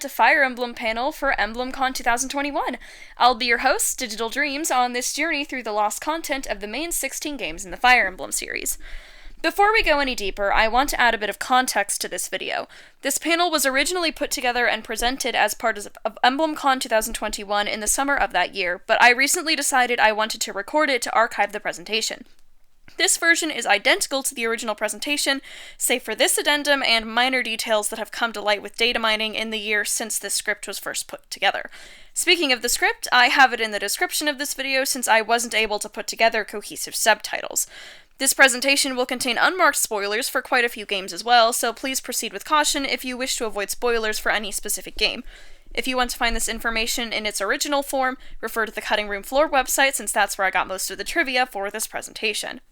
to Fire Emblem panel for EmblemCon 2021. I'll be your host, Digital Dreams, on this journey through the lost content of the main 16 games in the Fire Emblem series. Before we go any deeper, I want to add a bit of context to this video. This panel was originally put together and presented as part of EmblemCon 2021 in the summer of that year, but I recently decided I wanted to record it to archive the presentation. This version is identical to the original presentation, save for this addendum and minor details that have come to light with data mining in the year since this script was first put together. Speaking of the script, I have it in the description of this video since I wasn't able to put together cohesive subtitles. This presentation will contain unmarked spoilers for quite a few games as well, so please proceed with caution if you wish to avoid spoilers for any specific game. If you want to find this information in its original form, refer to the Cutting Room Floor website since that's where I got most of the trivia for this presentation.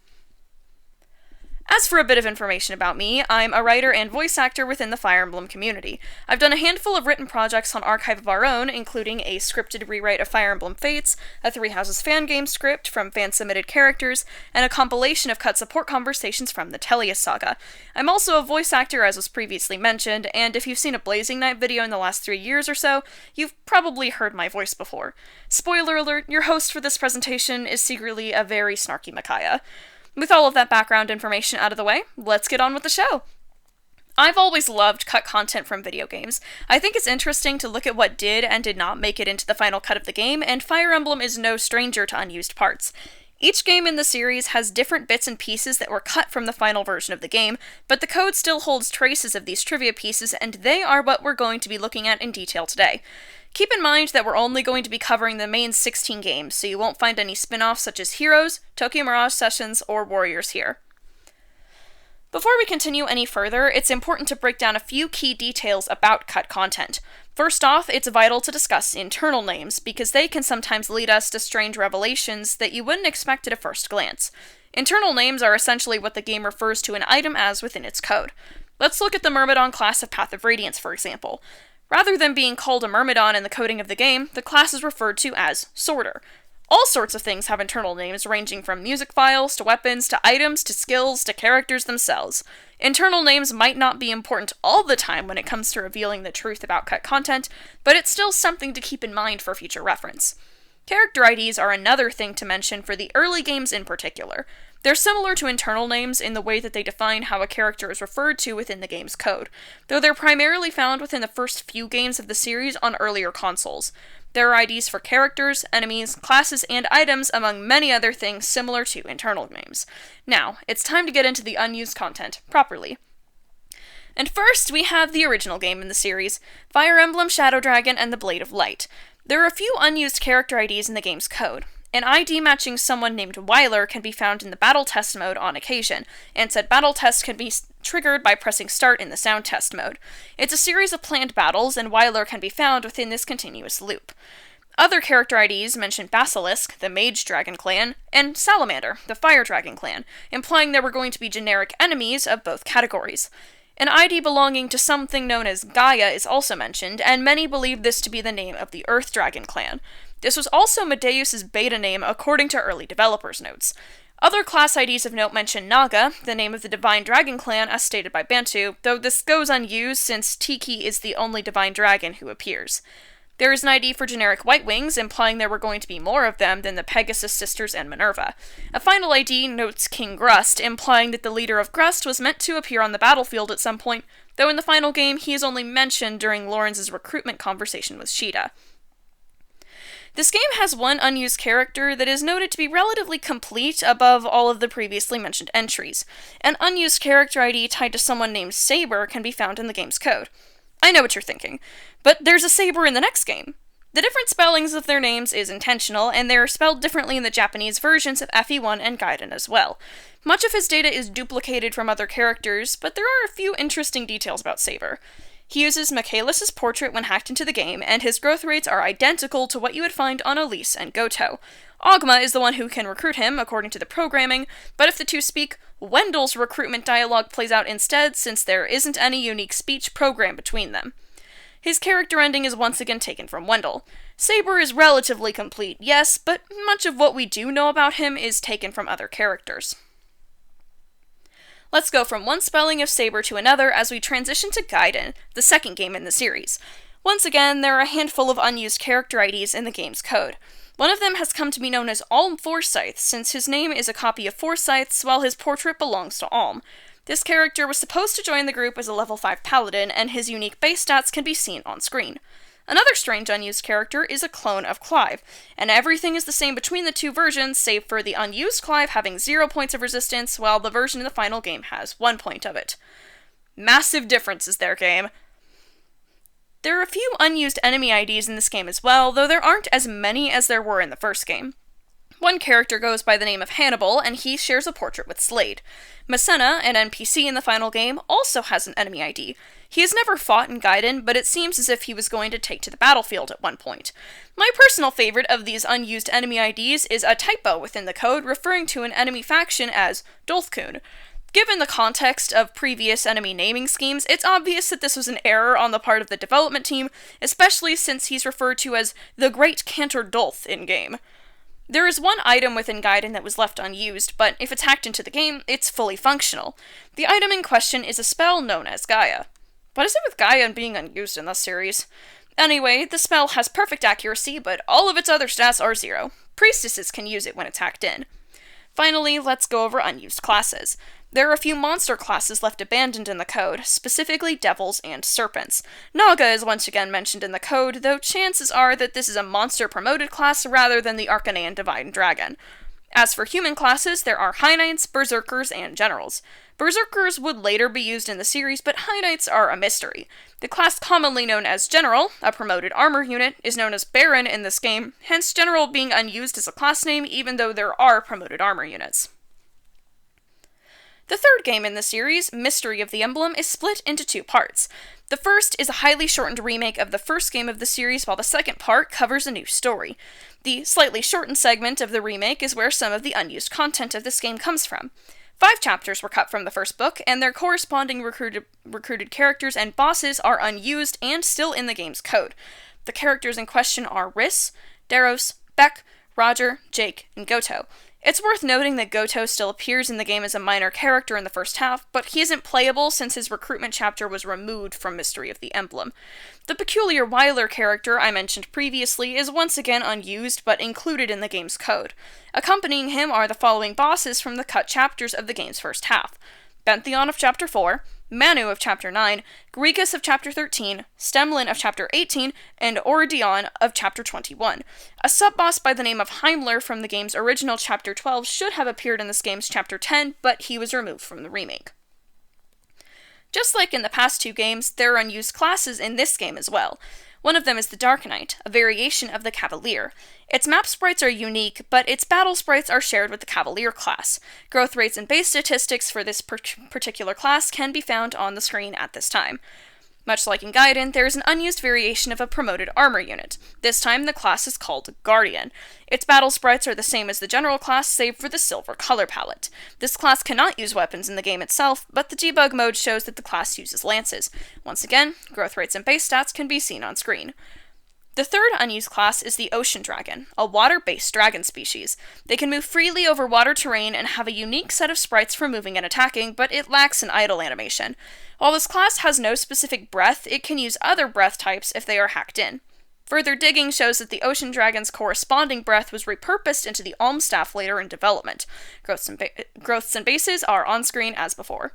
As for a bit of information about me, I'm a writer and voice actor within the Fire Emblem community. I've done a handful of written projects on Archive of Our Own, including a scripted rewrite of Fire Emblem Fates, a Three Houses fan game script from fan-submitted characters, and a compilation of cut support conversations from the Tellius saga. I'm also a voice actor, as was previously mentioned, and if you've seen a Blazing Knight video in the last 3 years or so, you've probably heard my voice before. Spoiler alert, your host for this presentation is secretly a very snarky Micaiah. With all of that background information out of the way, let's get on with the show! I've always loved cut content from video games. I think it's interesting to look at what did and did not make it into the final cut of the game, and Fire Emblem is no stranger to unused parts. Each game in the series has different bits and pieces that were cut from the final version of the game, but the code still holds traces of these trivia pieces, and they are what we're going to be looking at in detail today. Keep in mind that we're only going to be covering the main 16 games, so you won't find any spin-offs such as Heroes, Tokyo Mirage Sessions, or Warriors here. Before we continue any further, it's important to break down a few key details about cut content. First off, it's vital to discuss internal names, because they can sometimes lead us to strange revelations that you wouldn't expect at a first glance. Internal names are essentially what the game refers to an item as within its code. Let's look at the Myrmidon class of Path of Radiance, for example. Rather than being called a Myrmidon in the coding of the game, the class is referred to as Sorter. All sorts of things have internal names, ranging from music files, to weapons, to items, to skills, to characters themselves. Internal names might not be important all the time when it comes to revealing the truth about cut content, but it's still something to keep in mind for future reference. Character IDs are another thing to mention for the early games in particular. They're similar to internal names in the way that they define how a character is referred to within the game's code, though they're primarily found within the first few games of the series on earlier consoles. There are IDs for characters, enemies, classes, and items, among many other things similar to internal names. Now, it's time to get into the unused content properly. And first, we have the original game in the series, Fire Emblem Shadow Dragon and the Blade of Light. There are a few unused character IDs in the game's code. An ID matching someone named Wyler can be found in the battle test mode on occasion, and said battle test can be triggered by pressing start in the sound test mode. It's a series of planned battles, and Wyler can be found within this continuous loop. Other character IDs mention Basilisk, the Mage Dragon clan, and Salamander, the Fire Dragon clan, implying there were going to be generic enemies of both categories. An ID belonging to something known as Gaia is also mentioned, and many believe this to be the name of the Earth Dragon clan. This was also Medeus's beta name according to early developers' notes. Other class IDs of note mention Naga, the name of the Divine Dragon clan as stated by Bantu, though this goes unused since Tiki is the only Divine Dragon who appears. There is an ID for generic White Wings, implying there were going to be more of them than the Pegasus Sisters and Minerva. A final ID notes King Grust, implying that the leader of Grust was meant to appear on the battlefield at some point, though in the final game he is only mentioned during Lawrence's recruitment conversation with Sheeta. This game has one unused character that is noted to be relatively complete above all of the previously mentioned entries. An unused character ID tied to someone named Saber can be found in the game's code. I know what you're thinking, but there's a Saber in the next game. The different spellings of their names is intentional, and they are spelled differently in the Japanese versions of FE1 and Gaiden as well. Much of his data is duplicated from other characters, but there are a few interesting details about Saber. He uses Michaelis' portrait when hacked into the game, and his growth rates are identical to what you would find on Elise and Goto. Ogma is the one who can recruit him, according to the programming, but if the two speak, Wendell's recruitment dialogue plays out instead, since there isn't any unique speech program between them. His character ending is once again taken from Wendell. Saber is relatively complete, yes, but much of what we do know about him is taken from other characters. Let's go from one spelling of Saber to another as we transition to Gaiden, the second game in the series. Once again, there are a handful of unused character IDs in the game's code. One of them has come to be known as Alm Forsyth, since his name is a copy of Forsyth's while his portrait belongs to Alm. This character was supposed to join the group as a level 5 paladin, and his unique base stats can be seen on screen. Another strange unused character is a clone of Clive, and everything is the same between the two versions, save for the unused Clive having 0 points of resistance, while the version in the final game has 1 point of it. Massive differences there, game. There are a few unused enemy IDs in this game as well, though there aren't as many as there were in the first game. One character goes by the name of Hannibal, and he shares a portrait with Slade. Massena, an NPC in the final game, also has an enemy ID. He has never fought in Gaiden, but it seems as if he was going to take to the battlefield at one point. My personal favorite of these unused enemy IDs is a typo within the code referring to an enemy faction as Dolthkun. Given the context of previous enemy naming schemes, it's obvious that this was an error on the part of the development team, especially since he's referred to as the Great Cantor Dolth in-game. There is one item within Gaiden that was left unused, but if it's hacked into the game, it's fully functional. The item in question is a spell known as Gaia. What is it with Gaia and being unused in this series? Anyway, the spell has perfect accuracy, but all of its other stats are 0. Priestesses can use it when it's hacked in. Finally, let's go over unused classes. There are a few monster classes left abandoned in the code, specifically devils and serpents. Naga is once again mentioned in the code, though chances are that this is a monster-promoted class rather than the Arcanean Divine Dragon. As for human classes, there are High Knights, Berserkers, and Generals. Berserkers would later be used in the series, but High Knights are a mystery. The class commonly known as General, a promoted armor unit, is known as Baron in this game, hence General being unused as a class name even though there are promoted armor units. The third game in the series, Mystery of the Emblem, is split into 2 parts. The first is a highly shortened remake of the first game of the series, while the second part covers a new story. The slightly shortened segment of the remake is where some of the unused content of this game comes from. 5 chapters were cut from the first book, and their corresponding recruited characters and bosses are unused and still in the game's code. The characters in question are Riss, Daros, Beck, Roger, Jake, and Goto. It's worth noting that Goto still appears in the game as a minor character in the first half, but he isn't playable since his recruitment chapter was removed from Mystery of the Emblem. The peculiar Wyler character I mentioned previously is once again unused, but included in the game's code. Accompanying him are the following bosses from the cut chapters of the game's first half: Bentheon of Chapter 4, Manu of Chapter 9, Grigas of Chapter 13, Stemlin of Chapter 18, and Oridion of Chapter 21. A sub-boss by the name of Heimler from the game's original Chapter 12 should have appeared in this game's Chapter 10, but he was removed from the remake. Just like in the past 2 games, there are unused classes in this game as well. One of them is the Dark Knight, a variation of the Cavalier. Its map sprites are unique, but its battle sprites are shared with the Cavalier class. Growth rates and base statistics for this particular class can be found on the screen at this time. Much like in Gaiden, there is an unused variation of a promoted armor unit. This time, the class is called Guardian. Its battle sprites are the same as the general class, save for the silver color palette. This class cannot use weapons in the game itself, but the debug mode shows that the class uses lances. Once again, growth rates and base stats can be seen on screen. The third unused class is the Ocean Dragon, a water-based dragon species. They can move freely over water terrain and have a unique set of sprites for moving and attacking, but it lacks an idle animation. While this class has no specific breath, it can use other breath types if they are hacked in. Further digging shows that the Ocean Dragon's corresponding breath was repurposed into the Alm staff later in development. Growths and bases are on screen as before.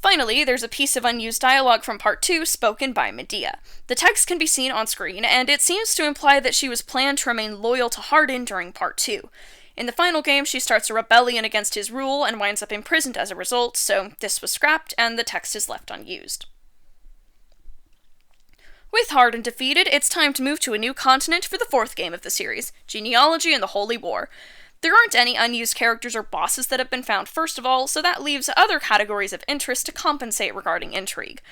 Finally, there's a piece of unused dialogue from Part 2 spoken by Medea. The text can be seen on screen, and it seems to imply that she was planned to remain loyal to Hardin during Part 2. In the final game, she starts a rebellion against his rule and winds up imprisoned as a result, so this was scrapped and the text is left unused. With Hardin defeated, it's time to move to a new continent for the 4th game of the series, Genealogy and the Holy War. There aren't any unused characters or bosses that have been found first of all, so that leaves other categories of interest to compensate regarding intrigue.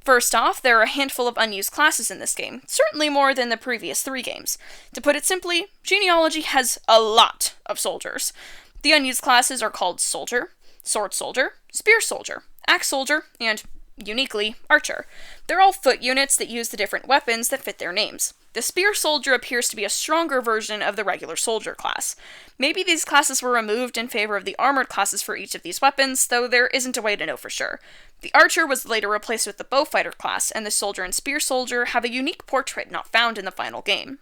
First off, there are a handful of unused classes in this game, certainly more than the previous 3 games. To put it simply, Genealogy has a lot of soldiers. The unused classes are called Soldier, Sword Soldier, Spear Soldier, Axe Soldier, and uniquely, archer. They're all foot units that use the different weapons that fit their names. The spear soldier appears to be a stronger version of the regular soldier class. Maybe these classes were removed in favor of the armored classes for each of these weapons, though there isn't a way to know for sure. The archer was later replaced with the bowfighter class, and the soldier and spear soldier have a unique portrait not found in the final game.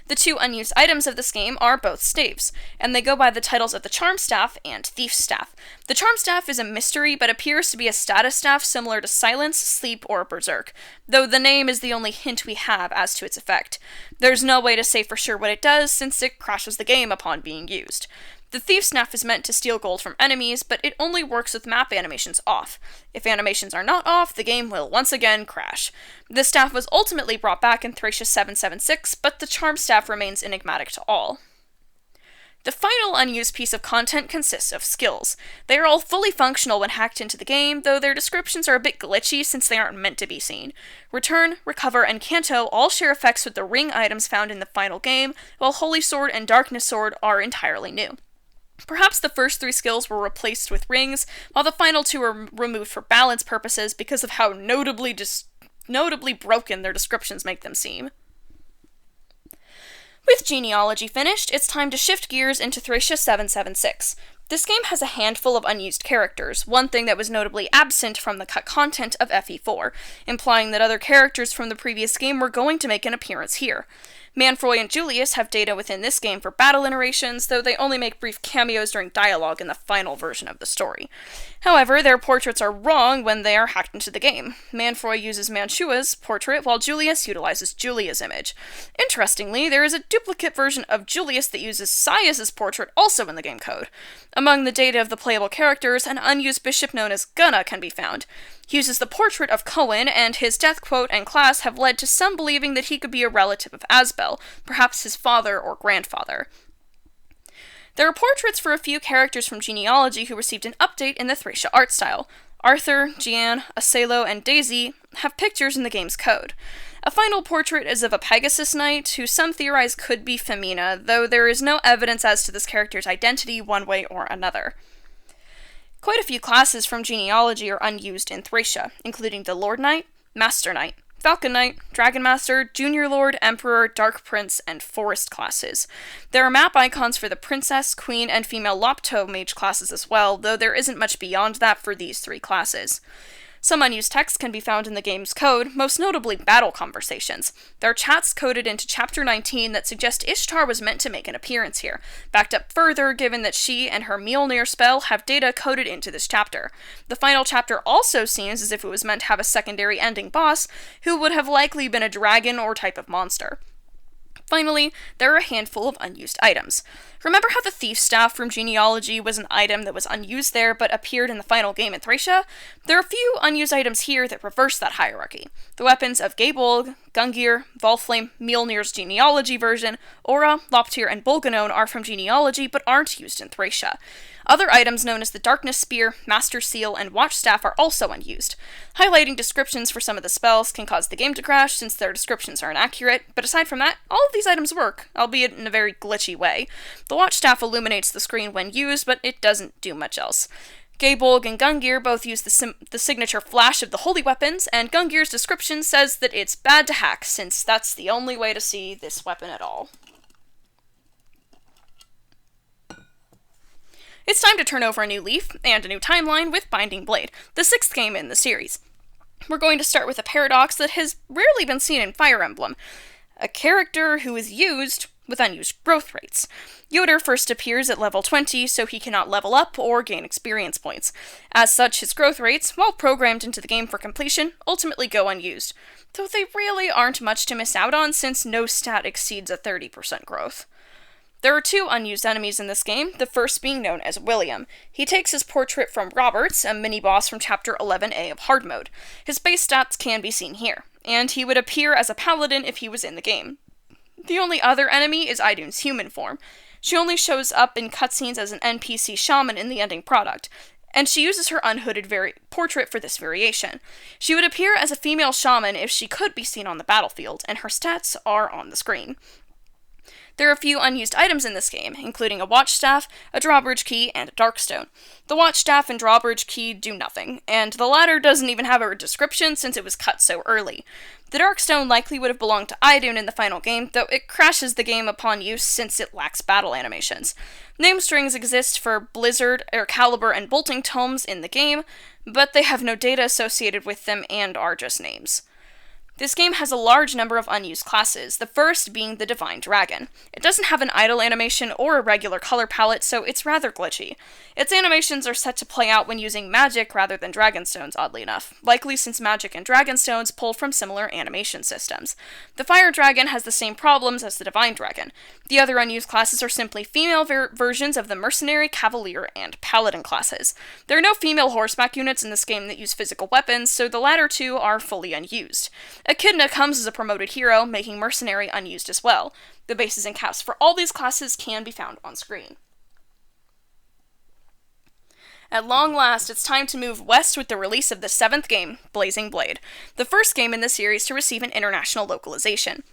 The two unused items of this game are both staves, and they go by the titles of the Charm Staff and Thief's Staff. The Charm Staff is a mystery, but appears to be a status staff similar to Silence, Sleep, or Berserk, though the name is the only hint we have as to its effect. There's no way to say for sure what it does, since it crashes the game upon being used. The Thief's Staff is meant to steal gold from enemies, but it only works with map animations off. If animations are not off, the game will once again crash. The staff was ultimately brought back in Thracia 776, but the Charm Staff remains enigmatic to all. The final unused piece of content consists of skills. They are all fully functional when hacked into the game, though their descriptions are a bit glitchy since they aren't meant to be seen. Return, Recover, and Canto all share effects with the ring items found in the final game, while Holy Sword and Darkness Sword are entirely new. Perhaps the first three skills were replaced with rings, while the final two were removed for balance purposes because of how notably broken their descriptions make them seem. With Genealogy finished, it's time to shift gears into Thracia 776. This game has a handful of unused characters, one thing that was notably absent from the cut content of FE4, implying that other characters from the previous game were going to make an appearance here. Manfroy and Julius have data within this game for battle iterations, though they only make brief cameos during dialogue in the final version of the story. However, their portraits are wrong when they are hacked into the game. Manfroy uses Manchua's portrait, while Julius utilizes Julia's image. Interestingly, there is a duplicate version of Julius that uses Sias's portrait also in the game code. Among the data of the playable characters, an unused bishop known as Gunna can be found. He uses the portrait of Cohen, and his death quote and class have led to some believing that he could be a relative of Asbel, perhaps his father or grandfather. There are portraits for a few characters from Genealogy who received an update in the Thracia art style. Arthur, Gian, Acelo, and Daisy have pictures in the game's code. A final portrait is of a Pegasus Knight, who some theorize could be Femina, though there is no evidence as to this character's identity one way or another. Quite a few classes from Genealogy are unused in Thracia, including the Lord Knight, Master Knight, Falcon Knight, Dragon Master, Junior Lord, Emperor, Dark Prince, and Forest classes. There are map icons for the Princess, Queen, and female Lopto mage classes as well, though there isn't much beyond that for these three classes. Some unused text can be found in the game's code, most notably battle conversations. There are chats coded into Chapter 19 that suggest Ishtar was meant to make an appearance here, backed up further given that she and her Mjolnir spell have data coded into this chapter. The final chapter also seems as if it was meant to have a secondary ending boss, who would have likely been a dragon or type of monster. Finally, there are a handful of unused items. Remember how the Thief's Staff from Genealogy was an item that was unused there but appeared in the final game in Thracia? There are a few unused items here that reverse that hierarchy. The weapons of Gabolg, Gungir, Volflame, Mjolnir's Genealogy version, Aura, Loptir, and Bolganone are from Genealogy but aren't used in Thracia. Other items known as the Darkness Spear, Master Seal, and Watchstaff are also unused. Highlighting descriptions for some of the spells can cause the game to crash since their descriptions are inaccurate, but aside from that, all of these items work, albeit in a very glitchy way. The Watchstaff illuminates the screen when used, but it doesn't do much else. Gabolg and Gungir both use the signature flash of the holy weapons, and Gungir's description says that it's bad to hack, since that's the only way to see this weapon at all. It's time to turn over a new leaf, and a new timeline with Binding Blade, the sixth game in the series. We're going to start with a paradox that has rarely been seen in Fire Emblem. A character who is used with unused growth rates. Yoder first appears at level 20, so he cannot level up or gain experience points. As such, his growth rates, while programmed into the game for completion, ultimately go unused, though they really aren't much to miss out on since no stat exceeds a 30% growth. There are two unused enemies in this game, the first being known as William. He takes his portrait from Roberts, a mini-boss from Chapter 11A of Hard Mode. His base stats can be seen here, and he would appear as a paladin if he was in the game. The only other enemy is Idun's human form. She only shows up in cutscenes as an NPC shaman in the ending product, and she uses her unhooded portrait for this variation. She would appear as a female shaman if she could be seen on the battlefield, and her stats are on the screen. There are a few unused items in this game, including a watch staff, a drawbridge key, and a darkstone. The watch staff and drawbridge key do nothing, and the latter doesn't even have a description since it was cut so early. The darkstone likely would have belonged to Idun in the final game, though it crashes the game upon use since it lacks battle animations. Name strings exist for Blizzard, Excalibur, and Bolting tomes in the game, but they have no data associated with them and are just names. This game has a large number of unused classes, the first being the Divine Dragon. It doesn't have an idle animation or a regular color palette, so it's rather glitchy. Its animations are set to play out when using magic rather than dragonstones, oddly enough, likely since magic and dragonstones pull from similar animation systems. The Fire Dragon has the same problems as the Divine Dragon. The other unused classes are simply female versions of the Mercenary, Cavalier, and Paladin classes. There are no female horseback units in this game that use physical weapons, so the latter two are fully unused. Echidna comes as a promoted hero, making Mercenary unused as well. The bases and caps for all these classes can be found on screen. At long last, it's time to move west with the release of the 7th game, Blazing Blade, the first game in the series to receive an international localization.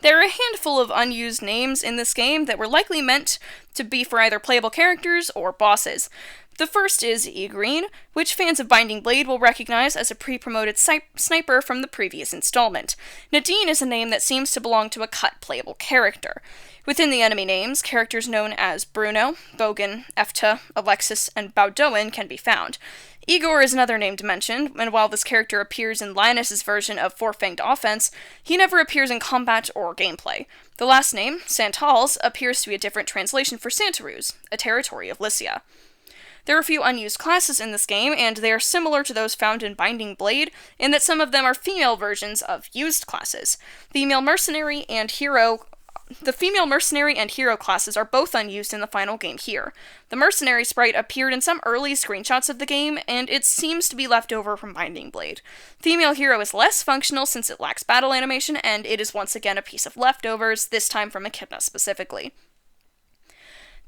There are a handful of unused names in this game that were likely meant to be for either playable characters or bosses. The first is Igreen, which fans of Binding Blade will recognize as a pre-promoted sniper from the previous installment. Nadine is a name that seems to belong to a cut playable character. Within the enemy names, characters known as Bruno, Bogan, Efta, Alexis, and Baudoin can be found. Igor is another name mentioned, and while this character appears in Linus' version of Four-Fanged Offense, he never appears in combat or gameplay. The last name, Santals, appears to be a different translation for Santaruz, a territory of Lycia. There are a few unused classes in this game, and they are similar to those found in Binding Blade, in that some of them are female versions of used classes. The female mercenary and hero classes are both unused in the final game here. The mercenary sprite appeared in some early screenshots of the game, and it seems to be left over from Binding Blade. Female hero is less functional since it lacks battle animation, and it is once again a piece of leftovers, this time from Echidna specifically.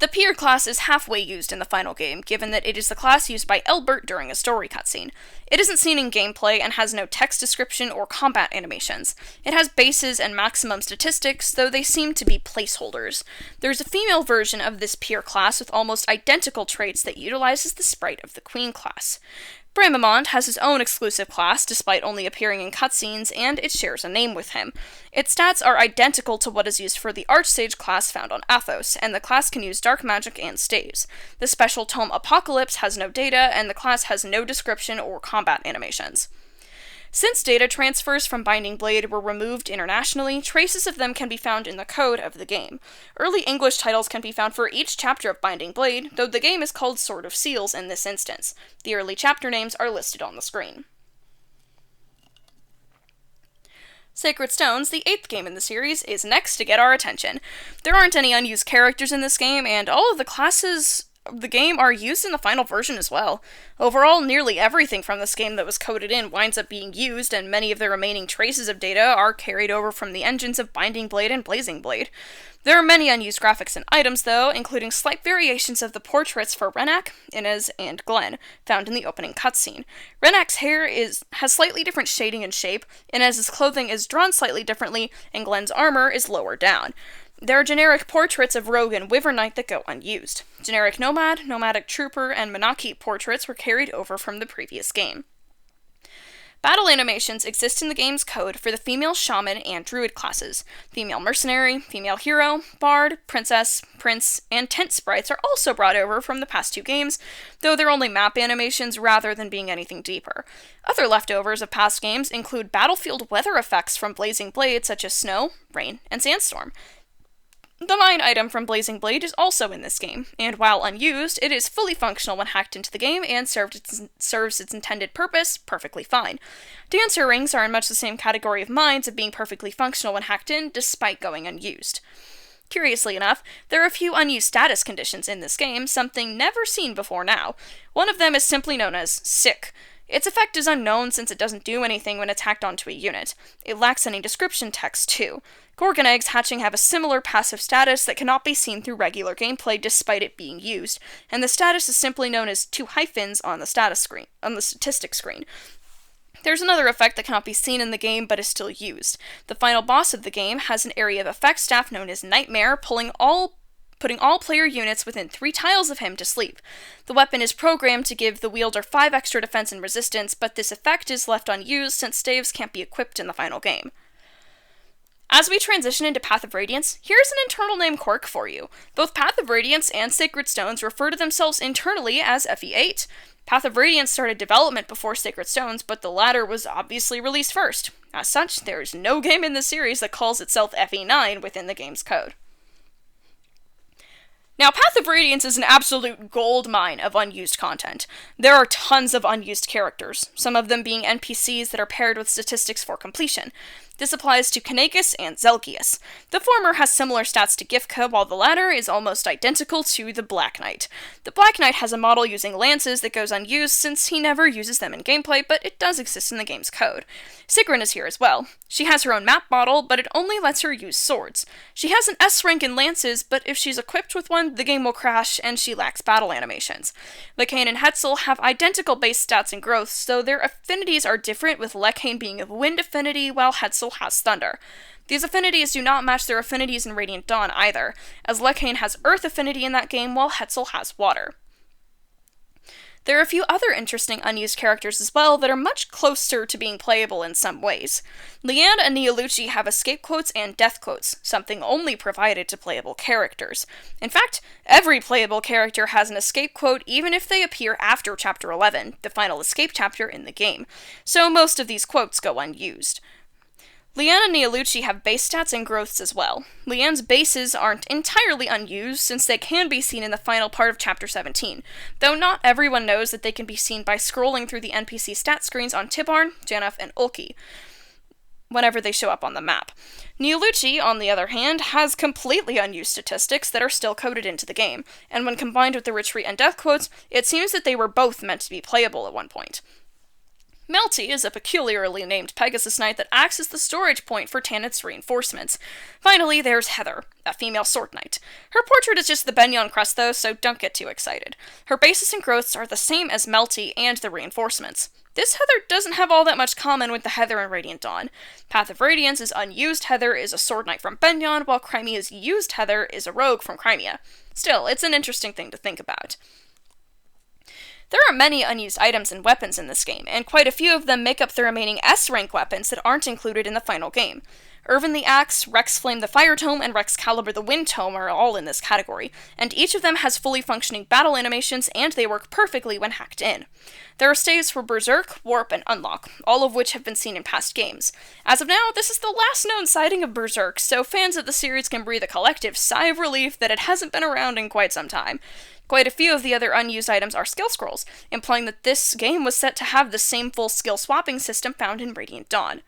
The Pier class is halfway used in the final game, given that it is the class used by Elbert during a story cutscene. It isn't seen in gameplay and has no text description or combat animations. It has bases and maximum statistics, though they seem to be placeholders. There's a female version of this Pier class with almost identical traits that utilizes the sprite of the Queen class. Bramamond has his own exclusive class, despite only appearing in cutscenes, and it shares a name with him. Its stats are identical to what is used for the Archsage class found on Athos, and the class can use dark magic and staves. The special tome Apocalypse has no data, and the class has no description or combat animations. Since data transfers from Binding Blade were removed internationally, traces of them can be found in the code of the game. Early English titles can be found for each chapter of Binding Blade, though the game is called Sword of Seals in this instance. The early chapter names are listed on the screen. Sacred Stones, the 8th game in the series, is next to get our attention. There aren't any unused characters in this game, and all of the classes of the game are used in the final version as well. Overall, nearly everything from this game that was coded in winds up being used, and many of the remaining traces of data are carried over from the engines of Binding Blade and Blazing Blade. There are many unused graphics and items, though, including slight variations of the portraits for Renak, Inez, and Glenn, found in the opening cutscene. Renak's hair has slightly different shading and shape, Inez's clothing is drawn slightly differently, and Glenn's armor is lower down. There are generic portraits of Rogue and Wyvern Knight that go unused. Generic Nomad, Nomadic Trooper, and Monarchy portraits were carried over from the previous game. Battle animations exist in the game's code for the female shaman and druid classes. Female mercenary, female hero, bard, princess, prince, and tent sprites are also brought over from the past 2 games, though they're only map animations rather than being anything deeper. Other leftovers of past games include battlefield weather effects from Blazing Blade such as snow, rain, and sandstorm. The mine item from Blazing Blade is also in this game, and while unused, it is fully functional when hacked into the game and serves its intended purpose perfectly fine. Dancer rings are in much the same category of mines of being perfectly functional when hacked in, despite going unused. Curiously enough, there are a few unused status conditions in this game, something never seen before now. One of them is simply known as Sick. Its effect is unknown since it doesn't do anything when it's hacked onto a unit. It lacks any description text, too. Gorgon eggs hatching have a similar passive status that cannot be seen through regular gameplay despite it being used, and the status is simply known as 2 hyphens on the statistics screen. There's another effect that cannot be seen in the game but is still used. The final boss of the game has an area of effect staff known as Nightmare, putting all player units within 3 tiles of him to sleep. The weapon is programmed to give the wielder 5 extra defense and resistance, but this effect is left unused since staves can't be equipped in the final game. As we transition into Path of Radiance, here's an internal name quirk for you. Both Path of Radiance and Sacred Stones refer to themselves internally as FE8. Path of Radiance started development before Sacred Stones, but the latter was obviously released first. As such, there is no game in the series that calls itself FE9 within the game's code. Now, Path of Radiance is an absolute goldmine of unused content. There are tons of unused characters, some of them being NPCs that are paired with statistics for completion. This applies to Kanakus and Zelgius. The former has similar stats to Gifka, while the latter is almost identical to the Black Knight. The Black Knight has a model using lances that goes unused since he never uses them in gameplay, but it does exist in the game's code. Sigrun is here as well. She has her own map model, but it only lets her use swords. She has an S rank in lances, but if she's equipped with one, the game will crash, and she lacks battle animations. Lekain and Hetzel have identical base stats and growths, though their affinities are different, with Lekain being of wind affinity, while Hetzel has thunder. These affinities do not match their affinities in Radiant Dawn either, as Lekain has earth affinity in that game, while Hetzel has water. There are a few other interesting unused characters as well that are much closer to being playable in some ways. Leanne and Neolucci have escape quotes and death quotes, something only provided to playable characters. In fact, every playable character has an escape quote even if they appear after Chapter 11, the final escape chapter in the game, so most of these quotes go unused. Leanne and Neolucci have base stats and growths as well. Leanne's bases aren't entirely unused, since they can be seen in the final part of Chapter 17, though not everyone knows that they can be seen by scrolling through the NPC stat screens on Tibarn, Janeth, and Ulki, whenever they show up on the map. Neolucci, on the other hand, has completely unused statistics that are still coded into the game, and when combined with the retreat and death quotes, it seems that they were both meant to be playable at one point. Melty is a peculiarly named Pegasus Knight that acts as the storage point for Tanith's reinforcements. Finally, there's Heather, a female Sword Knight. Her portrait is just the Benyon crest though, so don't get too excited. Her bases and growths are the same as Melty and the reinforcements. This Heather doesn't have all that much common with the Heather in Radiant Dawn. Path of Radiance's unused Heather is a Sword Knight from Benyon, while Crimea's used Heather is a rogue from Crimea. Still, it's an interesting thing to think about. There are many unused items and weapons in this game, and quite a few of them make up the remaining S-rank weapons that aren't included in the final game. Irvin the Axe, Rex Flame the Fire Tome, and Rex Caliber the Wind Tome are all in this category, and each of them has fully functioning battle animations, and they work perfectly when hacked in. There are staves for Berserk, Warp, and Unlock, all of which have been seen in past games. As of now, this is the last known sighting of Berserk, so fans of the series can breathe a collective sigh of relief that it hasn't been around in quite some time. Quite a few of the other unused items are skill scrolls, implying that this game was set to have the same full skill swapping system found in Radiant Dawn.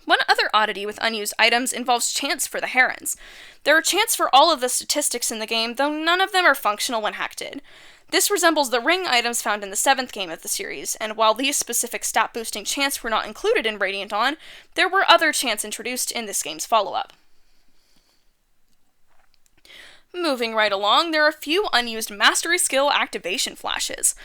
One other oddity with unused items involves chants for the Herons. There are chants for all of the statistics in the game, though none of them are functional when hacked in. This resembles the ring items found in the 7th game of the series, and while these specific stat-boosting chants were not included in Radiant Dawn, there were other chants introduced in this game's follow-up. Moving right along, there are a few unused mastery skill activation flashes.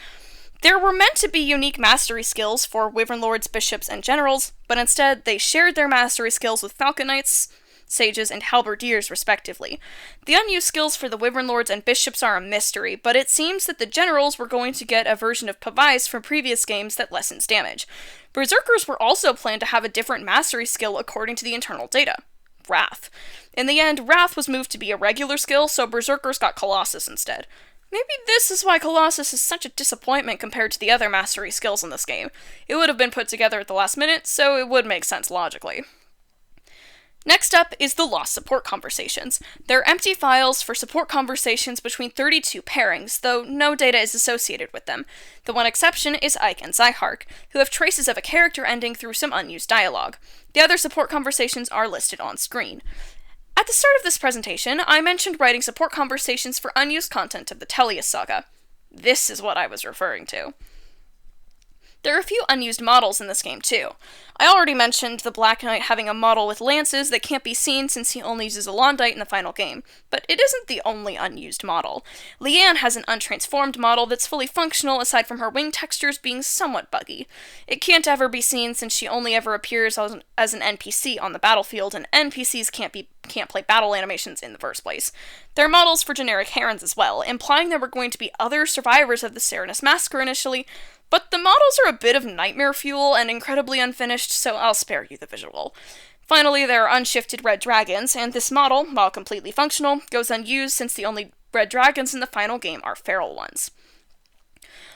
There were meant to be unique mastery skills for Wyvern Lords, Bishops, and Generals, but instead they shared their mastery skills with Falcon Knights, Sages, and Halberdiers respectively. The unused skills for the Wyvern Lords and Bishops are a mystery, but it seems that the Generals were going to get a version of Pavice from previous games that lessens damage. Berserkers were also planned to have a different mastery skill according to the internal data. Wrath. In the end, Wrath was moved to be a regular skill, so Berserkers got Colossus instead. Maybe this is why Colossus is such a disappointment compared to the other mastery skills in this game. It would have been put together at the last minute, so it would make sense logically. Next up is the Lost Support Conversations. They're empty files for support conversations between 32 pairings, though no data is associated with them. The one exception is Ike and Zyhark, who have traces of a character ending through some unused dialogue. The other support conversations are listed on screen. At the start of this presentation, I mentioned writing support conversations for unused content of the Tellius saga. This is what I was referring to. There are a few unused models in this game, too. I already mentioned the Black Knight having a model with lances that can't be seen since he only uses a Londite in the final game, but it isn't the only unused model. Leanne has an untransformed model that's fully functional aside from her wing textures being somewhat buggy. It can't ever be seen since she only ever appears as an NPC on the battlefield, and NPCs can't play battle animations in the first place. There are models for generic herons as well, implying there were going to be other survivors of the Serenus Massacre initially, but the models are a bit of nightmare fuel and incredibly unfinished, so I'll spare you the visual. Finally, there are unshifted red dragons, and this model, while completely functional, goes unused since the only red dragons in the final game are feral ones.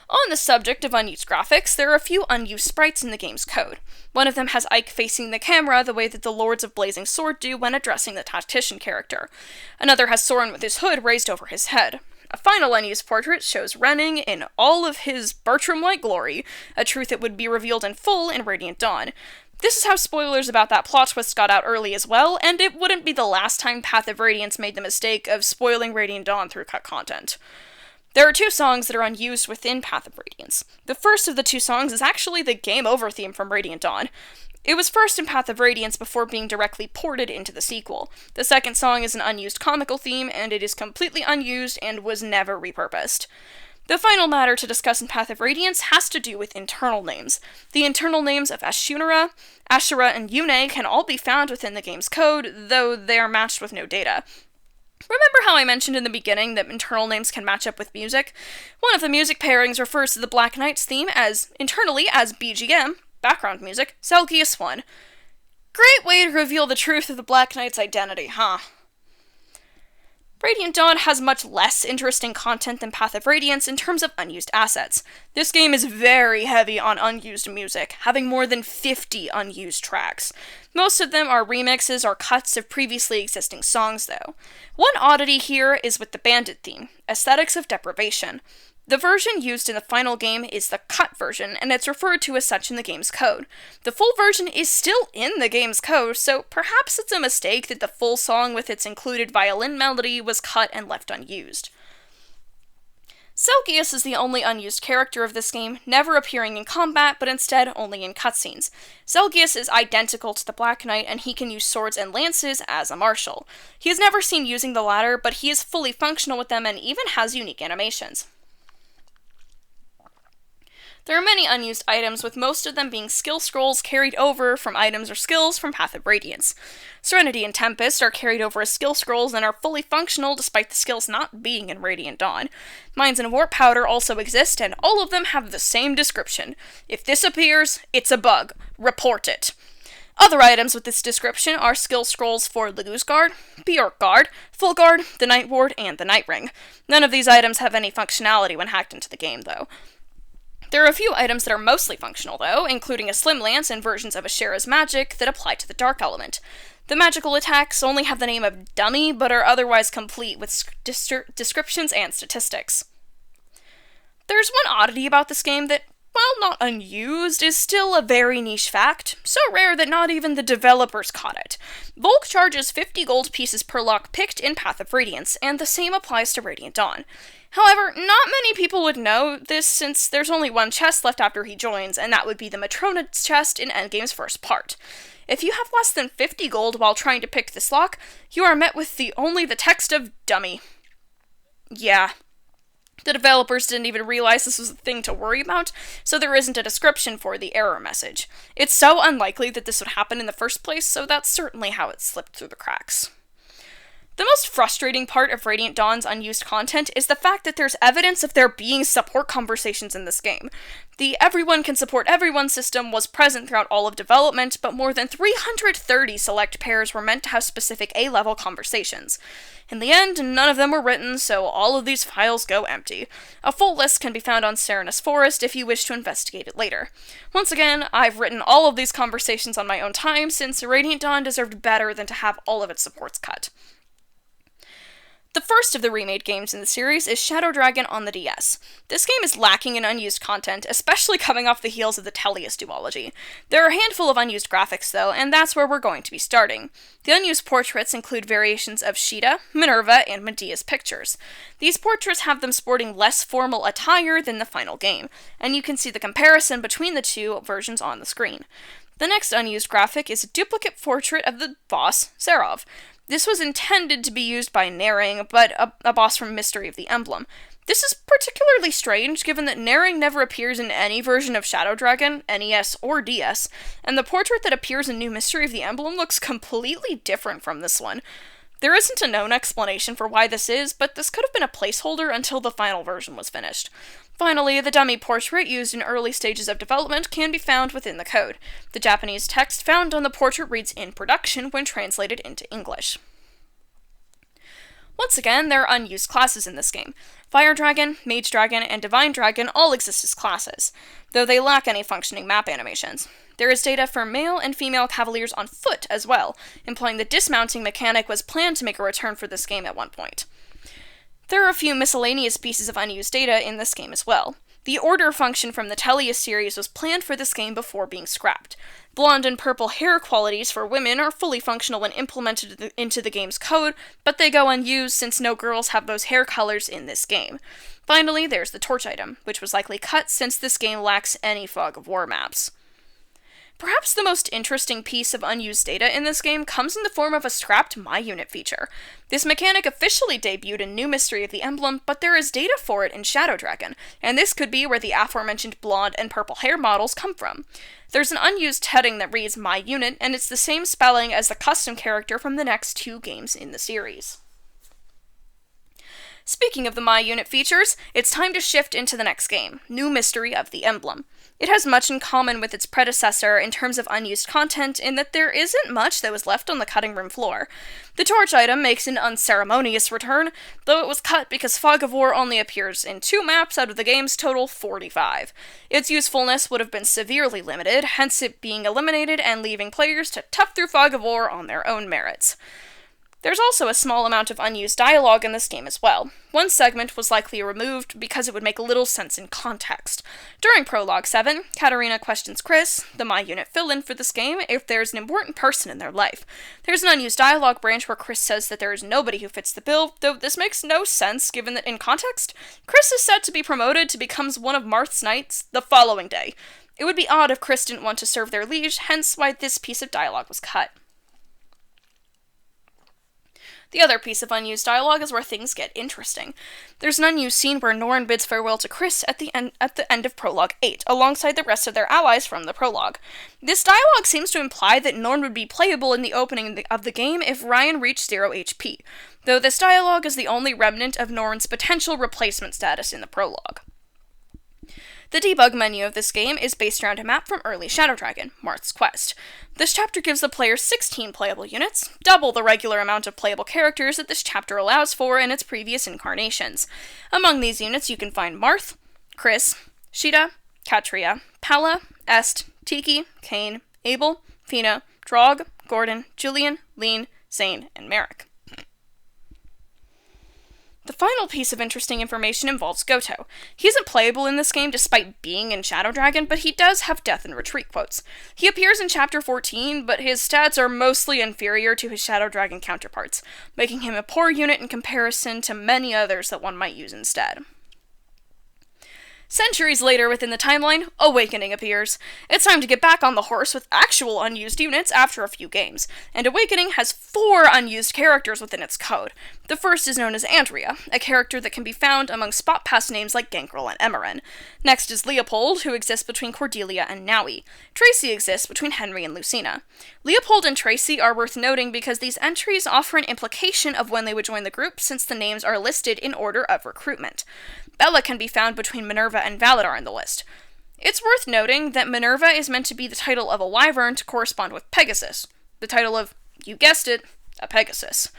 On the subject of unused graphics, there are a few unused sprites in the game's code. One of them has Ike facing the camera the way that the Lords of Blazing Sword do when addressing the tactician character. Another has Soren with his hood raised over his head. A final unused portrait shows Renning in all of his Bertram-like glory, a truth that would be revealed in full in Radiant Dawn. This is how spoilers about that plot twist got out early as well, and it wouldn't be the last time Path of Radiance made the mistake of spoiling Radiant Dawn through cut content. There are 2 songs that are unused within Path of Radiance. The first of the 2 songs is actually the Game Over theme from Radiant Dawn. It was first in Path of Radiance before being directly ported into the sequel. The second song is an unused comical theme, and it is completely unused and was never repurposed. The final matter to discuss in Path of Radiance has to do with internal names. The internal names of Ashunara, Ashura, and Yune can all be found within the game's code, though they are matched with no data. Remember how I mentioned in the beginning that internal names can match up with music? One of the music pairings refers to the Black Knight's theme internally as BGM, background music, Zelgius 1. Great way to reveal the truth of the Black Knight's identity, huh? Radiant Dawn has much less interesting content than Path of Radiance in terms of unused assets. This game is very heavy on unused music, having more than 50 unused tracks. Most of them are remixes or cuts of previously existing songs, though. One oddity here is with the Bandit theme, Aesthetics of Deprivation. The version used in the final game is the cut version, and it's referred to as such in the game's code. The full version is still in the game's code, so perhaps it's a mistake that the full song with its included violin melody was cut and left unused. Zelgius is the only unused character of this game, never appearing in combat, but instead only in cutscenes. Zelgius is identical to the Black Knight, and he can use swords and lances as a martial. He is never seen using the latter, but he is fully functional with them and even has unique animations. There are many unused items, with most of them being skill scrolls carried over from items or skills from Path of Radiance. Serenity and Tempest are carried over as skill scrolls and are fully functional despite the skills not being in Radiant Dawn. Mines and Warp Powder also exist, and all of them have the same description. If this appears, it's a bug. Report it. Other items with this description are skill scrolls for Laguz Guard, Bjork Guard, Full Guard, the Night Ward, and the Night Ring. None of these items have any functionality when hacked into the game, though. There are a few items that are mostly functional, though, including a Slim Lance and versions of Ashera's magic that apply to the Dark Element. The magical attacks only have the name of Dummy, but are otherwise complete with descriptions and statistics. There's one oddity about this game that, while not unused, is still a very niche fact, so rare that not even the developers caught it. Volk charges 50 gold pieces per lock picked in Path of Radiance, and the same applies to Radiant Dawn. However, not many people would know this since there's only one chest left after he joins, and that would be the Matrona's chest in Endgame's first part. If you have less than 50 gold while trying to pick this lock, you are met with only the text of Dummy. Yeah. The developers didn't even realize this was a thing to worry about, so there isn't a description for the error message. It's so unlikely that this would happen in the first place, so that's certainly how it slipped through the cracks. The most frustrating part of Radiant Dawn's unused content is the fact that there's evidence of there being support conversations in this game. The everyone can support everyone system was present throughout all of development, but more than 330 select pairs were meant to have specific A-level conversations. In the end, none of them were written, so all of these files go empty. A full list can be found on Serenus Forest if you wish to investigate it later. Once again, I've written all of these conversations on my own time, since Radiant Dawn deserved better than to have all of its supports cut. The first of the remade games in the series is Shadow Dragon on the DS. This game is lacking in unused content, especially coming off the heels of the Tellius duology. There are a handful of unused graphics, though, and that's where we're going to be starting. The unused portraits include variations of Sheeta, Minerva, and Medea's pictures. These portraits have them sporting less formal attire than the final game, and you can see the comparison between the two versions on the screen. The next unused graphic is a duplicate portrait of the boss, Serov. This was intended to be used by Naring, but a boss from Mystery of the Emblem. This is particularly strange, given that Naring never appears in any version of Shadow Dragon, NES or DS, and the portrait that appears in New Mystery of the Emblem looks completely different from this one. There isn't a known explanation for why this is, but this could have been a placeholder until the final version was finished. Finally, the dummy portrait used in early stages of development can be found within the code. The Japanese text found on the portrait reads "in production" when translated into English. Once again, there are unused classes in this game. Fire Dragon, Mage Dragon, and Divine Dragon all exist as classes, though they lack any functioning map animations. There is data for male and female cavaliers on foot as well, implying the dismounting mechanic was planned to make a return for this game at one point. There are a few miscellaneous pieces of unused data in this game as well. The order function from the Tellius series was planned for this game before being scrapped. Blonde and purple hair qualities for women are fully functional when implemented into the game's code, but they go unused since no girls have those hair colors in this game. Finally, there's the torch item, which was likely cut since this game lacks any Fog of War maps. Perhaps the most interesting piece of unused data in this game comes in the form of a scrapped My Unit feature. This mechanic officially debuted in New Mystery of the Emblem, but there is data for it in Shadow Dragon, and this could be where the aforementioned blonde and purple hair models come from. There's an unused heading that reads My Unit, and it's the same spelling as the custom character from the next two games in the series. Speaking of the My Unit features, it's time to shift into the next game, New Mystery of the Emblem. It has much in common with its predecessor in terms of unused content in that there isn't much that was left on the cutting room floor. The torch item makes an unceremonious return, though it was cut because Fog of War only appears in 2 maps out of the game's total 45. Its usefulness would have been severely limited, hence it being eliminated and leaving players to tough through Fog of War on their own merits. There's also a small amount of unused dialogue in this game as well. One segment was likely removed because it would make little sense in context. During Prologue 7, Katarina questions Chris, the My Unit fill-in for this game, if there's an important person in their life. There's an unused dialogue branch where Chris says that there is nobody who fits the bill, though this makes no sense given that in context, Chris is set to be promoted to become one of Marth's knights the following day. It would be odd if Chris didn't want to serve their liege, hence why this piece of dialogue was cut. The other piece of unused dialogue is where things get interesting. There's an unused scene where Norn bids farewell to Chris at the end of Prologue 8, alongside the rest of their allies from the prologue. This dialogue seems to imply that Norn would be playable in the opening of the game if Ryan reached 0 HP, though this dialogue is the only remnant of Norn's potential replacement status in the prologue. The debug menu of this game is based around a map from early Shadow Dragon, Marth's Quest. This chapter gives the player 16 playable units, double the regular amount of playable characters that this chapter allows for in its previous incarnations. Among these units you can find Marth, Chris, Sheeta, Katria, Palla, Est, Tiki, Kane, Abel, Fina, Drog, Gordon, Julian, Lean, Zane, and Merrick. The final piece of interesting information involves Goto. He isn't playable in this game despite being in Shadow Dragon, but he does have death and retreat quotes. He appears in Chapter 14, but his stats are mostly inferior to his Shadow Dragon counterparts, making him a poor unit in comparison to many others that one might use instead. Centuries later within the timeline, Awakening appears. It's time to get back on the horse with actual unused units after a few games, and Awakening has 4 unused characters within its code. The first is known as Andrea, a character that can be found among spot pass names like Gangrel and Emerin. Next is Leopold, who exists between Cordelia and Naui. Tracy exists between Henry and Lucina. Leopold and Tracy are worth noting because these entries offer an implication of when they would join the group since the names are listed in order of recruitment. Bella can be found between Minerva and Valadar in the list. It's worth noting that Minerva is meant to be the title of a wyvern to correspond with Pegasus, the title of, you guessed it, a Pegasus.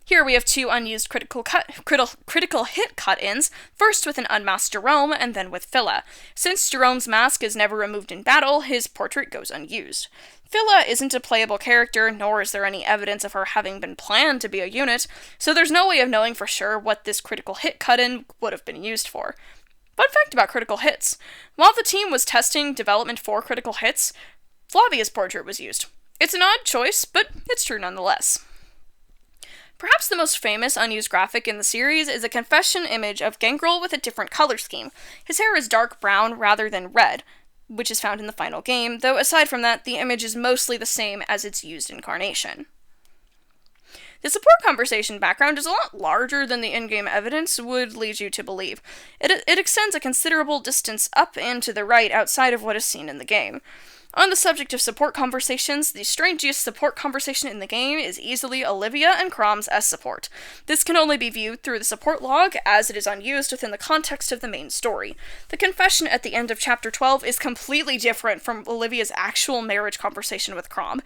Here we have 2 unused critical hit cut-ins, first with an unmasked Jerome and then with Phila. Since Jerome's mask is never removed in battle, his portrait goes unused. Phila isn't a playable character, nor is there any evidence of her having been planned to be a unit, so there's no way of knowing for sure what this critical hit cut-in would have been used for. Fun fact about critical hits. While the team was testing development for critical hits, Flavia's portrait was used. It's an odd choice, but it's true nonetheless. Perhaps the most famous unused graphic in the series is a confession image of Gangrel with a different color scheme. His hair is dark brown rather than red, which is found in the final game, though aside from that, the image is mostly the same as its used incarnation. The support conversation background is a lot larger than the in-game evidence would lead you to believe. It extends a considerable distance up and to the right outside of what is seen in the game. On the subject of support conversations, the strangest support conversation in the game is easily Olivia and Crom's S support. This can only be viewed through the support log, as it is unused within the context of the main story. The confession at the end of Chapter 12 is completely different from Olivia's actual marriage conversation with Crom.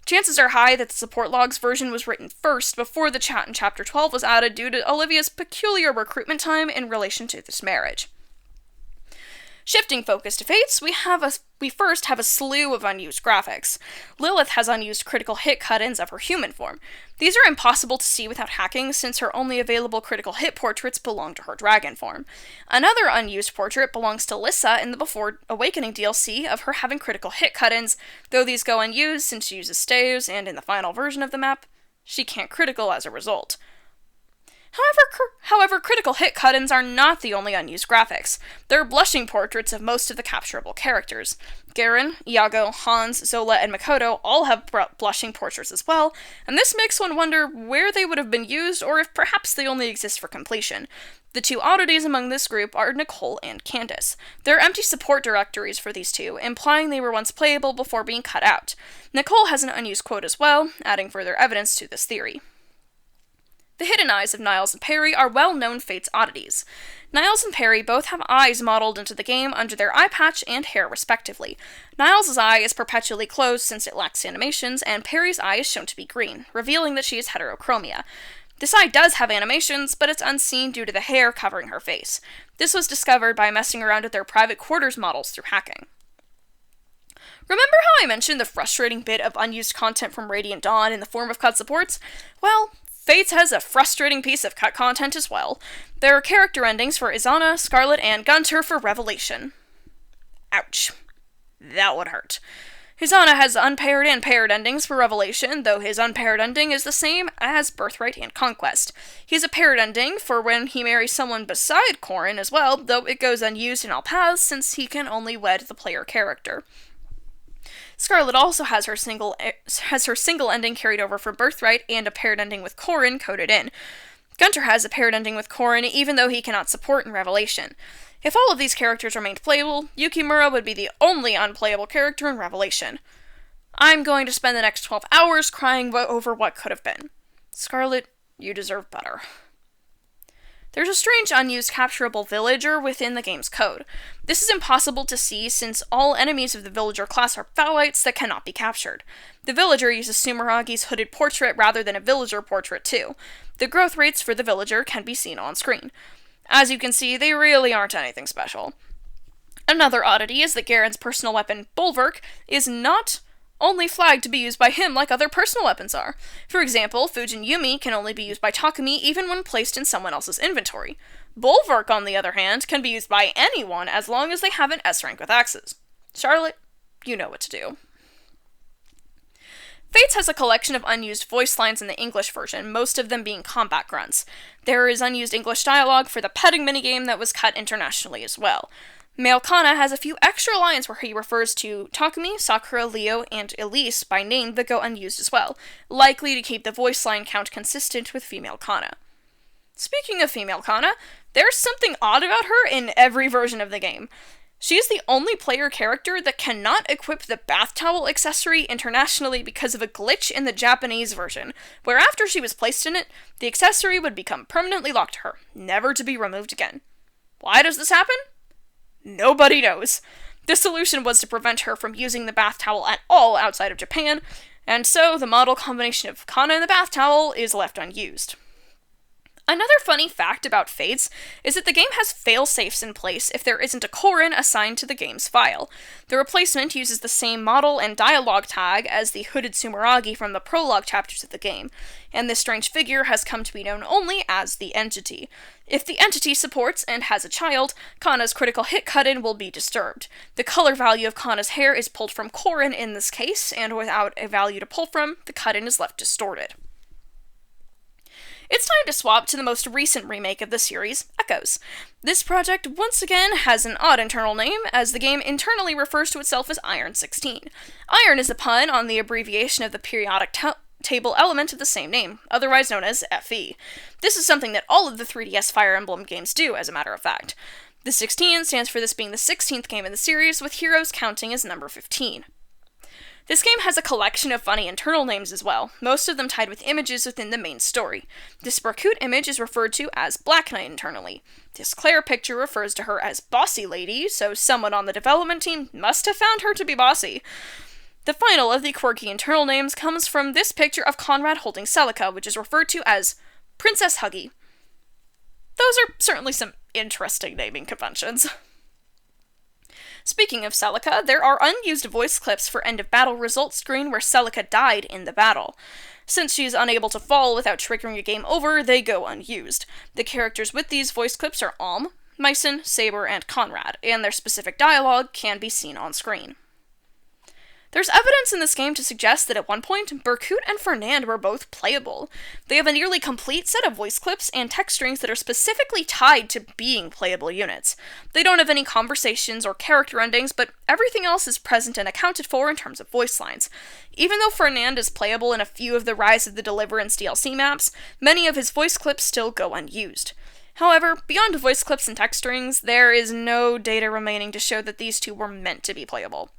Chances are high that the support logs version was written first, before the chat in Chapter 12 was added due to Olivia's peculiar recruitment time in relation to this marriage. Shifting focus to Fates, we first have a slew of unused graphics. Lilith has unused critical hit cut-ins of her human form. These are impossible to see without hacking, since her only available critical hit portraits belong to her dragon form. Another unused portrait belongs to Lissa in the Before Awakening DLC of her having critical hit cut-ins, though these go unused since she uses staves, and in the final version of the map, she can't critical as a result. However, critical hit cut-ins are not the only unused graphics. There are blushing portraits of most of the capturable characters. Garen, Iago, Hans, Zola, and Makoto all have blushing portraits as well, and this makes one wonder where they would have been used, or if perhaps they only exist for completion. The two oddities among this group are Nicole and Candace. There are empty support directories for these two, implying they were once playable before being cut out. Nicole has an unused quote as well, adding further evidence to this theory. The hidden eyes of Niles and Perry are well-known Fates oddities. Niles and Perry both have eyes modeled into the game under their eye patch and hair respectively. Niles' eye is perpetually closed since it lacks animations, and Perry's eye is shown to be green, revealing that she is heterochromia. This eye does have animations, but it's unseen due to the hair covering her face. This was discovered by messing around with their private quarters models through hacking. Remember how I mentioned the frustrating bit of unused content from Radiant Dawn in the form of cut supports? Well, Fates has a frustrating piece of cut content as well. There are character endings for Izana, Scarlet, and Gunter for Revelation. Ouch. That would hurt. Izana has unpaired and paired endings for Revelation, though his unpaired ending is the same as Birthright and Conquest. He has a paired ending for when he marries someone beside Corrin as well, though it goes unused in all paths since he can only wed the player character. Scarlet also has her single ending carried over from Birthright and a paired ending with Corrin coded in. Gunter has a paired ending with Corrin even though he cannot support in Revelation. If all of these characters remained playable, Yukimura would be the only unplayable character in Revelation. I'm going to spend the next 12 hours crying over what could have been. Scarlet, you deserve better. There's a strange unused capturable villager within the game's code. This is impossible to see since all enemies of the villager class are Phalites that cannot be captured. The villager uses Sumeragi's hooded portrait rather than a villager portrait too. The growth rates for the villager can be seen on screen. As you can see, they really aren't anything special. Another oddity is that Garen's personal weapon, Bulwark, is not only flagged to be used by him like other personal weapons are. For example, Fujin Yumi can only be used by Takumi even when placed in someone else's inventory. Bulwark, on the other hand, can be used by anyone as long as they have an S rank with axes. Charlotte, you know what to do. Fates has a collection of unused voice lines in the English version, most of them being combat grunts. There is unused English dialogue for the petting minigame that was cut internationally as well. Male Kana has a few extra lines where he refers to Takumi, Sakura, Leo, and Elise by name that go unused as well, likely to keep the voice line count consistent with female Kana. Speaking of female Kana, there's something odd about her in every version of the game. She is the only player character that cannot equip the bath towel accessory internationally because of a glitch in the Japanese version, where after she was placed in it, the accessory would become permanently locked to her, never to be removed again. Why does this happen? Nobody knows. The solution was to prevent her from using the bath towel at all outside of Japan, and so the model combination of Kana and the bath towel is left unused. Another funny fact about Fates is that the game has fail-safes in place if there isn't a colon assigned to the game's file. The replacement uses the same model and dialogue tag as the hooded Sumeragi from the prologue chapters of the game, and this strange figure has come to be known only as the Entity. If the Entity supports and has a child, Kana's critical hit cut-in will be disturbed. The color value of Kana's hair is pulled from Korin in this case, and without a value to pull from, the cut-in is left distorted. It's time to swap to the most recent remake of the series, Echoes. This project once again has an odd internal name, as the game internally refers to itself as Iron 16. Iron is a pun on the abbreviation of the periodic table element of the same name, otherwise known as FE. This is something that all of the 3DS Fire Emblem games do, as a matter of fact. The 16 stands for this being the 16th game in the series, with Heroes counting as number 15. This game has a collection of funny internal names as well, most of them tied with images within the main story. This Barkut image is referred to as Black Knight internally. This Claire picture refers to her as Bossy Lady, so someone on the development team must have found her to be bossy. The final of the quirky internal names comes from this picture of Conrad holding Celica, which is referred to as Princess Huggy. Those are certainly some interesting naming conventions. Speaking of Celica, there are unused voice clips for end of battle results screen where Celica died in the battle. Since she is unable to fall without triggering a game over, they go unused. The characters with these voice clips are Alm, Mycen, Saber, and Conrad, and their specific dialogue can be seen on screen. There's evidence in this game to suggest that at one point, Barkut and Fernand were both playable. They have a nearly complete set of voice clips and text strings that are specifically tied to being playable units. They don't have any conversations or character endings, but everything else is present and accounted for in terms of voice lines. Even though Fernand is playable in a few of the Rise of the Deliverance DLC maps, many of his voice clips still go unused. However, beyond voice clips and text strings, there is no data remaining to show that these two were meant to be playable.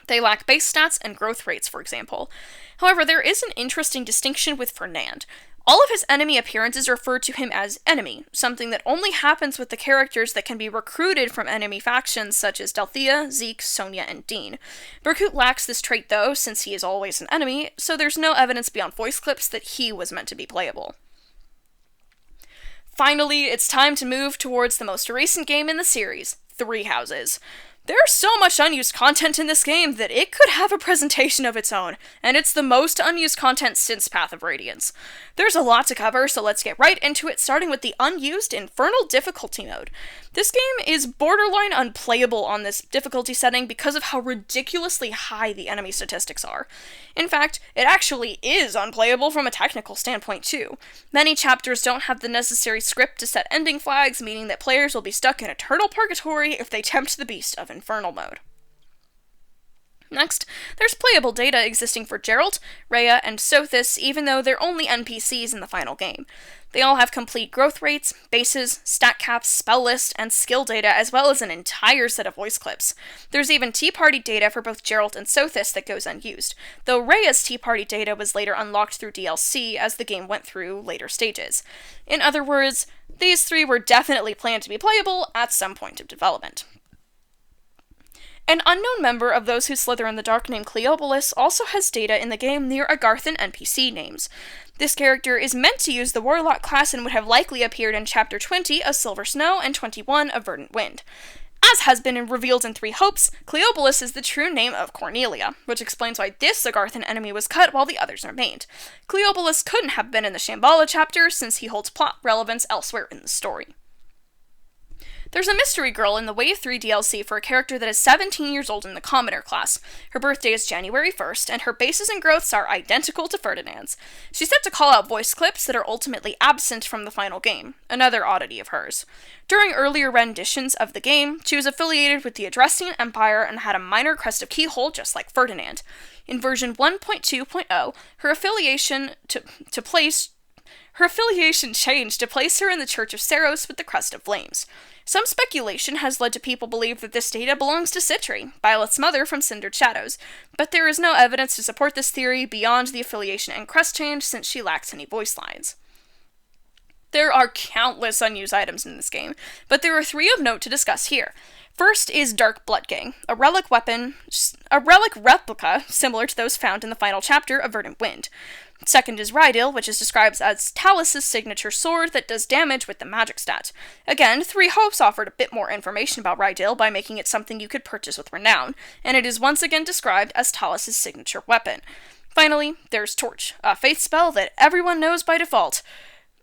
They lack base stats and growth rates, for example. However, there is an interesting distinction with Fernand. All of his enemy appearances refer to him as enemy, something that only happens with the characters that can be recruited from enemy factions such as Delthea, Zeke, Sonia, and Dean. Barkut lacks this trait though, since he is always an enemy, so there's no evidence beyond voice clips that he was meant to be playable. Finally, it's time to move towards the most recent game in the series, Three Houses. There's so much unused content in this game that it could have a presentation of its own, and it's the most unused content since Path of Radiance. There's a lot to cover, so let's get right into it, starting with the unused Infernal difficulty mode. This game is borderline unplayable on this difficulty setting because of how ridiculously high the enemy statistics are. In fact, it actually is unplayable from a technical standpoint too. Many chapters don't have the necessary script to set ending flags, meaning that players will be stuck in eternal purgatory if they tempt the beast of Infernal mode. Next, there's playable data existing for Geralt, Rhea, and Sothis, even though they're only NPCs in the final game. They all have complete growth rates, bases, stat caps, spell list, and skill data, as well as an entire set of voice clips. There's even Tea Party data for both Geralt and Sothis that goes unused, though Rhea's Tea Party data was later unlocked through DLC as the game went through later stages. In other words, these three were definitely planned to be playable at some point of development. An unknown member of those who slither in the dark named Cleopolis also has data in the game near Agarthan NPC names. This character is meant to use the Warlock class and would have likely appeared in Chapter 20 of Silver Snow and 21 of Verdant Wind. As has been revealed in Three Hopes, Cleopolis is the true name of Cornelia, which explains why this Agarthan enemy was cut while the others remained. Cleopolis couldn't have been in the Shambhala chapter since he holds plot relevance elsewhere in the story. There's a mystery girl in the Wave 3 DLC for a character that is 17 years old in the Commoner class. Her birthday is January 1st, and her bases and growths are identical to Ferdinand's. She's set to call out voice clips that are ultimately absent from the final game, another oddity of hers. During earlier renditions of the game, she was affiliated with the Adrestian Empire and had a minor crest of keyhole just like Ferdinand. In version 1.2.0, her affiliation changed to place her in the Church of Seros with the Crest of Flames. Some speculation has led to people believe that this data belongs to Citri, Violet's mother from Cindered Shadows, but there is no evidence to support this theory beyond the affiliation and crest change since she lacks any voice lines. There are countless unused items in this game, but there are three of note to discuss here. First is Dark Bloodgang, a relic replica similar to those found in the final chapter of Verdant Wind. Second is Rydil, which is described as Talus's signature sword that does damage with the magic stat. Again, Three Hopes offered a bit more information about Rydil by making it something you could purchase with Renown, and it is once again described as Talus's signature weapon. Finally, there's Torch, a faith spell that everyone knows by default.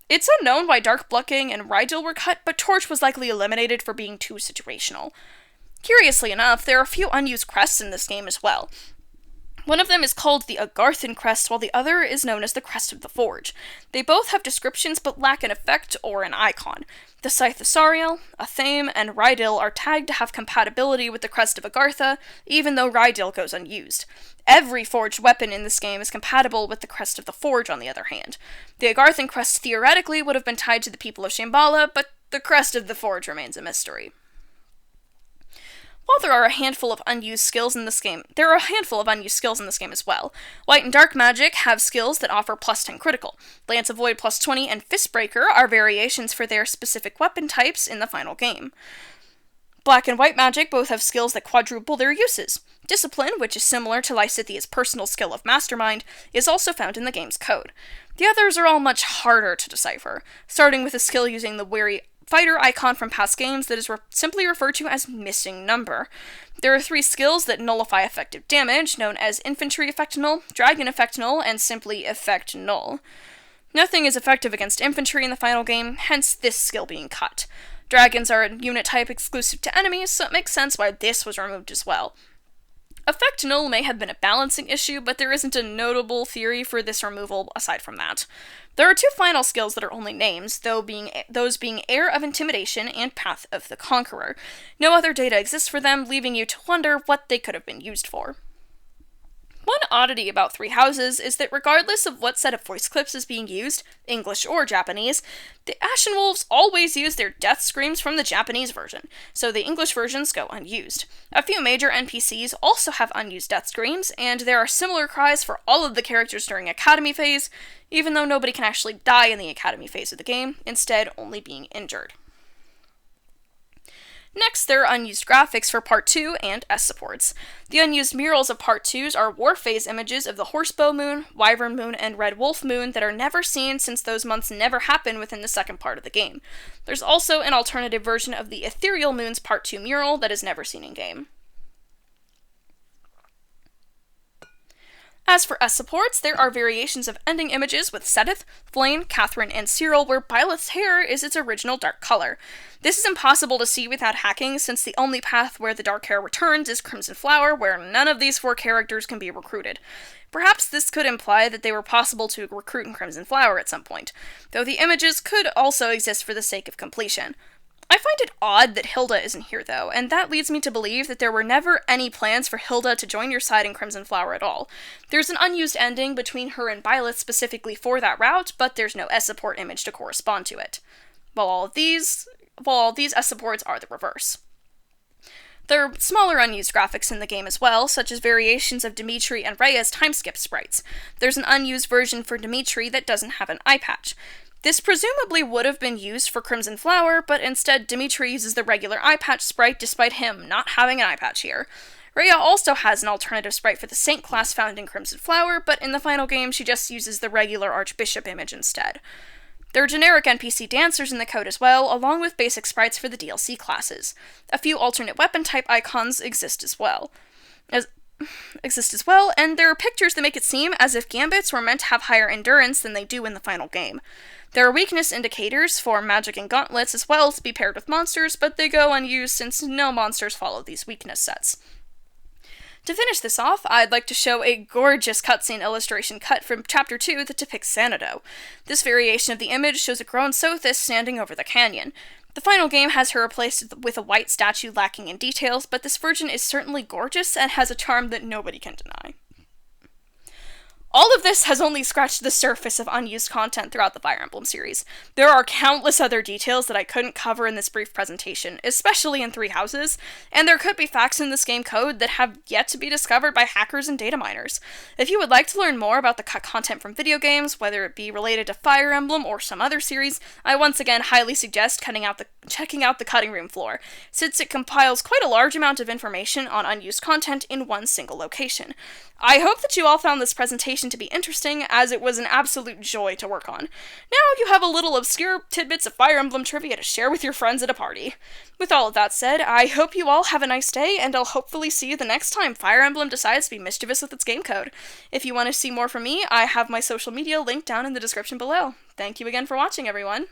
It's unknown why Dark Bloodgang and Rydil were cut, but Torch was likely eliminated for being too situational. Curiously enough, there are a few unused crests in this game as well. One of them is called the Agarthan crest, while the other is known as the Crest of the Forge. They both have descriptions but lack an effect or an icon. The Scythe of Sariel, Athame, and Rydil are tagged to have compatibility with the Crest of Agartha, even though Rydil goes unused. Every forged weapon in this game is compatible with the Crest of the Forge, on the other hand. The Agarthan crest theoretically would have been tied to the people of Shambhala, but the Crest of the Forge remains a mystery. While there are a handful of unused skills in this game, as well. Light and Dark Magic have skills that offer plus 10 critical. Lance of Void plus 20 and Fistbreaker are variations for their specific weapon types in the final game. Black and White Magic both have skills that quadruple their uses. Discipline, which is similar to Lysithia's personal skill of Mastermind, is also found in the game's code. The others are all much harder to decipher, starting with a skill using the Wary Fighter icon from past games that is simply referred to as Missing Number. There are 3 skills that nullify effective damage, known as Infantry Effect Null, Dragon Effect Null, and simply Effect Null. Nothing is effective against infantry in the final game, hence this skill being cut. Dragons are a unit type exclusive to enemies, so it makes sense why this was removed as well. Effect Null may have been a balancing issue, but there isn't a notable theory for this removal aside from that. There are 2 final skills that are only names, those being Air of Intimidation and Path of the Conqueror. No other data exists for them, leaving you to wonder what they could have been used for. One oddity about Three Houses is that regardless of what set of voice clips is being used, English or Japanese, the Ashen Wolves always use their death screams from the Japanese version, so the English versions go unused. A few major NPCs also have unused death screams, and there are similar cries for all of the characters during Academy phase, even though nobody can actually die in the Academy phase of the game, instead only being injured. Next, there are unused graphics for Part 2 and S supports. The unused murals of Part 2s are War Phase images of the Horsebow Moon, Wyvern Moon, and Red Wolf Moon that are never seen since those months never happen within the second part of the game. There's also an alternative version of the Ethereal Moons Part 2 mural that is never seen in-game. As for S supports, there are variations of ending images with Sedith, Flayn, Catherine, and Cyril where Byleth's hair is its original dark color. This is impossible to see without hacking, since the only path where the dark hair returns is Crimson Flower, where none of these 4 characters can be recruited. Perhaps this could imply that they were possible to recruit in Crimson Flower at some point, though the images could also exist for the sake of completion. I find it odd that Hilda isn't here, though, and that leads me to believe that there were never any plans for Hilda to join your side in Crimson Flower at all. There's an unused ending between her and Byleth specifically for that route, but there's no S-support image to correspond to it. While all these S-supports are the reverse. There are smaller unused graphics in the game as well, such as variations of Dimitri and Rhea's timeskip sprites. There's an unused version for Dimitri that doesn't have an eye patch. This presumably would have been used for Crimson Flower, but instead Dimitri uses the regular eye patch sprite despite him not having an eye patch here. Rhea also has an alternative sprite for the Saint class found in Crimson Flower, but in the final game she just uses the regular Archbishop image instead. There are generic NPC dancers in the code as well, along with basic sprites for the DLC classes. A few alternate weapon type icons exist as well, and there are pictures that make it seem as if gambits were meant to have higher endurance than they do in the final game. There are weakness indicators for magic and gauntlets as well to be paired with monsters, but they go unused since no monsters follow these weakness sets. To finish this off, I'd like to show a gorgeous cutscene illustration cut from Chapter 2 that depicts Xanadu. This variation of the image shows a grown Sothis standing over the canyon. The final game has her replaced with a white statue lacking in details, but this version is certainly gorgeous and has a charm that nobody can deny. All of this has only scratched the surface of unused content throughout the Fire Emblem series. There are countless other details that I couldn't cover in this brief presentation, especially in Three Houses, and there could be facts in this game code that have yet to be discovered by hackers and data miners. If you would like to learn more about the cut content from video games, whether it be related to Fire Emblem or some other series, I once again highly suggest checking out the cutting room floor, since it compiles quite a large amount of information on unused content in one single location. I hope that you all found this presentation to be interesting, as it was an absolute joy to work on. Now you have a little obscure tidbits of Fire Emblem trivia to share with your friends at a party. With all of that said, I hope you all have a nice day, and I'll hopefully see you the next time Fire Emblem decides to be mischievous with its game code. If you want to see more from me, I have my social media linked down in the description below. Thank you again for watching, everyone.